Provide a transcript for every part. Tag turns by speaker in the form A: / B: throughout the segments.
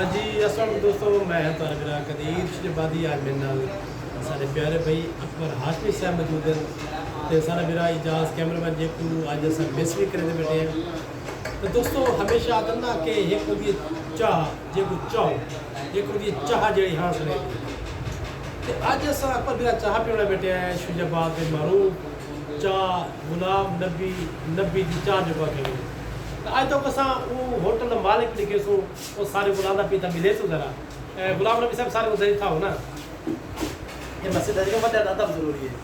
A: जी अस्सलाम दोस्तों, मैं तो मेरा कदीर शबादी आज मेरे नाल सारे प्यारे भाई अकबर हाशमी साहब मौजूद हैं तो सारा मेरा इजाज़ कैमरामैन जे को आज अस मिस भी करते बैठे हैं। तो दोस्तों हमेशा आदत ना कि एक होती चाह जे को चाह एक होती चाह जी हासिल तो अज अस अकबर मेरा चाह पीना बैठे हैं शुजाबाद के मारूफ चाह गुलाम नबी नबी की चाह जो कहें तो अज तक असा वो होटल मालिक लिखे सो वो सारे गुलाम पीता मिले तो जरा गुलाम नबी साहब सारे उधर ही था हो ना ये मस्जिद का बता अदब जरूरी है।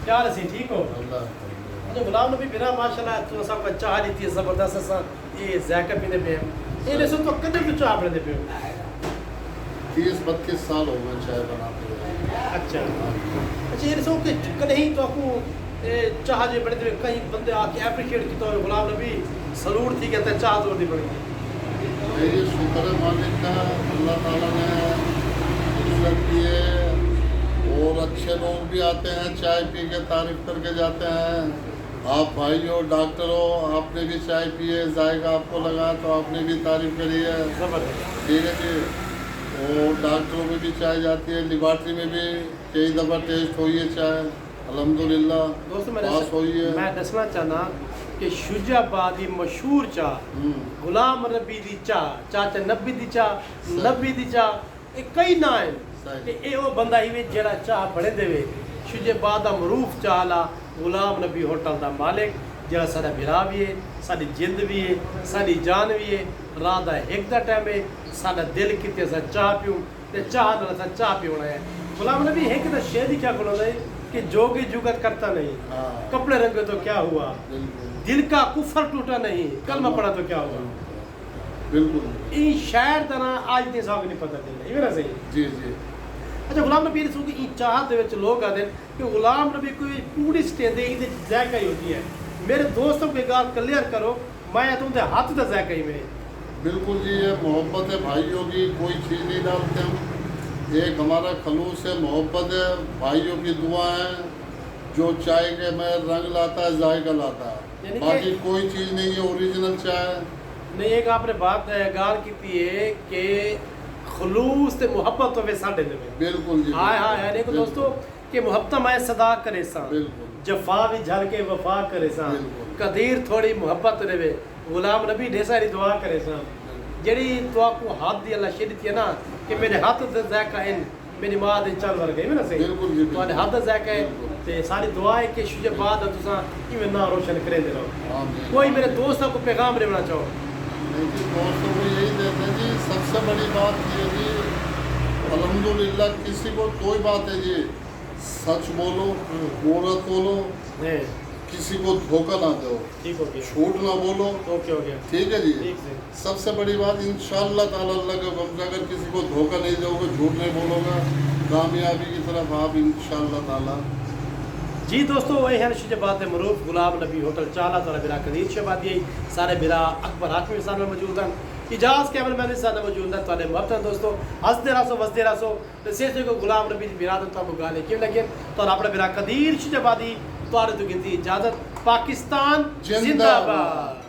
A: क्या हाल है ठीक हो? अच्छा गुलाम नबी बिना माशाल्लाह तू सब का चाह दी थी जबरदस्त सा ये जायका पीने पे ये देखो तो कदम तो चाह पीने पे
B: 30-32 साल हो गए चाय बनाते हुए।
A: अच्छा अच्छा ये देखो कि कहीं तो आपको चाह जो बड़े थे कहीं बंदे आके एप्रिशिएट किया तो गुलाम नबी सलूट थी कहते चाह तो नहीं पड़ी।
B: ये शुक्र है मालिक का, अल्लाह ताला ने इज्जत की है और अच्छे लोग भी आते हैं चाय पी के तारीफ करके जाते हैं। आप भाई हो डॉक्टर हो आपने भी चाय पी है जायका आपको लगा तो आपने भी तारीफ करी है ठीक है जी। और डॉक्टरों में भी चाय जाती है लेबॉर्ट्री में भी कई दफ़ा टेस्ट हुई है चाय अल्हम्दुलिल्लाह
A: दोस्तों
B: पास हुई है।
A: मैं दसना चाहना कि शुजाबाद की मशहूर चाह गुलाम नबी दी चाचा नबी दी चाह नबी दी चाह ये कई ना है कि ये वो बंदा ही जरा चाह बड़े देवे शुजाबाद का मरूफ चाह ला गुलाम नबी होटल का मालिक जरा सारा बिरा भी है साड़ी जिंद भी है साड़ी जान भी है रात का एक दा टाइम है साਡਾ दिल किते असा चाह पीऊं ते चाह नाल असा चाह पीना है। गुलाम नबी एक तो शेर ही क्या बोलता है कि जोगी जुगत करता नहीं कपड़े रंगे तो क्या हुआ दिल का कुफर टूटा नहीं कलमा पड़ा तो क्या हुआ
B: बिल्कुल
A: ये शायर का ना आज के साहब नहीं पता चलता ये ना सही
B: जी जी।
A: अच्छा गुलाम नबी रसूल की चाहत दे विच लोग आते हैं कि गुलाम नबी कोई पूरी स्टेज दे जायका ही होती है। मेरे दोस्तों के गाल क्लियर करो मैं तुमसे हाथ का जायका ही मेरे
B: बिल्कुल जी ये मोहब्बत है भाइयों की कोई चीज़ नहीं डालते हम एक हमारा खलूस है मोहब्बत है भाइयों की दुआ है जो चाय के में रंग लाता है जायका लाता है बाकी कोई चीज़ नहीं है ओरिजिनल चाय
A: नहीं। एक आपने बात गाल की है कि खलूस ते मोहब्बत होवे साडे दे
B: बिल्कुल जी
A: हाय हाय यानी कि दोस्तों कि मोहब्बत मैं सदा करे सा जफा भी झल के वफा करे सा कदीर थोड़ी मोहब्बत रहे गुलाम नबी ढेर सारी दुआ करे सा जड़ी दुआ को हाथ दी अल्लाह शेर थी ना कि मेरे हाथ से जायका इन मेरी मां दे चल वर गई ना सही तो हाथ से जायका है ते सारी दुआ है कि शुजाबाद तुसा इवें ना रोशन करे दे रहो। कोई मेरे दोस्तों को पैगाम देना चाहो?
B: नहीं जी दोस्तों को यही देते हैं जी सबसे बड़ी बात ये जी अल्हम्दुलिल्लाह किसी को कोई बात है जी सच बोलो औरत बोलो किसी को धोखा ना दो
A: ठीक हो गया
B: झूठ ना बोलो
A: ओके हो गया
B: ठीक है जी। सबसे बड़ी बात इंशाअल्लाह ताला अल्लाह का बंदा अगर किसी को धोखा नहीं दोगे झूठ नहीं बोलोगे कामयाबी की तरफ आप इंशाअल्लाह ताला।
A: जी दोस्तों वही हैं शुजाबाद मरूफ गुलाम नबी होटल चाला तो बिरा कदीर शबादी सारे बिरा अकबर हाशमी साहब में मौजूद हैं इजाज़ कैमरा मैन साहब मौजूद हैं तो मोहब्बत दोस्तों हंसते रहो वसते रहो तो से को गुलाम नबी बिरा तो गाने क्यों लगे तो अपना बिरा कदीर शुजाबादी तो गिनती इजाज़त पाकिस्तान जिंदाबाद।